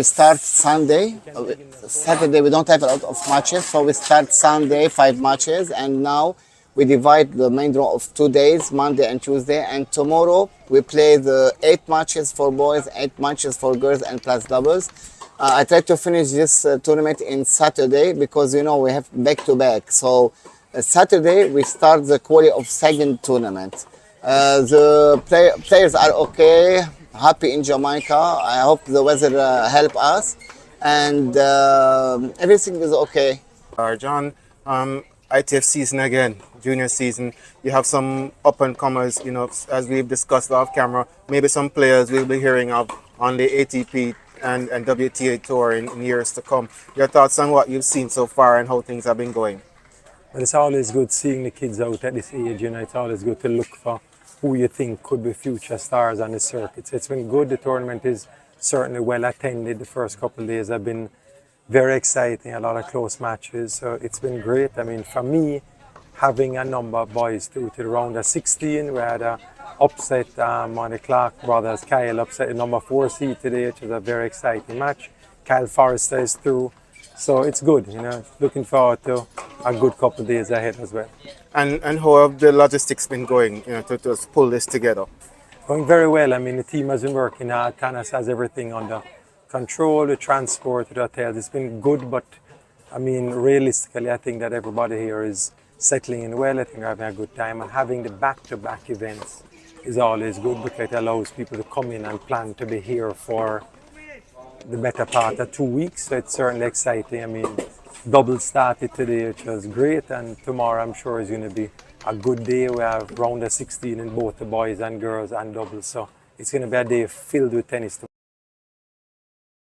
we start Sunday. Saturday we don't have a lot of matches, so we start Sunday 5 matches, and now we divide the main draw of 2 days, Monday and Tuesday, and tomorrow we play the 8 matches for boys, 8 matches for girls, and plus doubles. I tried to finish this tournament in Saturday because we have back to back. So Saturday we start the quali of second tournament. The players are okay, happy in Jamaica. I hope the weather help us, and everything is okay. John, ITF season again, junior season. You have some up and comers, as we've discussed off camera. Maybe some players we'll be hearing of on the ATP and WTA tour in years to come. Your thoughts on what you've seen so far and how things have been going? Well, it's always good seeing the kids out at this age. It's always good to look for who you think could be future stars on the circuits. It's been good. The tournament is certainly well attended. The first couple of days have been very exciting, a lot of close matches. So it's been great. I mean, for me, having a number of boys to the round of 16, we had a upset on the Clark brothers. Kyle upset the number 4 seed today, which is a very exciting match. Kyle Forrester is through. So it's good, looking forward to a good couple of days ahead as well. And how have the logistics been going, to pull this together? Going very well. I mean, the team has been working hard. Tanas has everything under control, the transport, the hotels. It's been good, but I mean, realistically, I think that everybody here is settling in well. I think they're having a good time, and having the back-to-back events is always good because it allows people to come in and plan to be here for the better part of 2 weeks. So it's certainly exciting. I mean, double started today, which was great, and tomorrow I'm sure is going to be a good day. We have round of 16 in both the boys and girls and doubles, so it's going to be a day filled with tennis.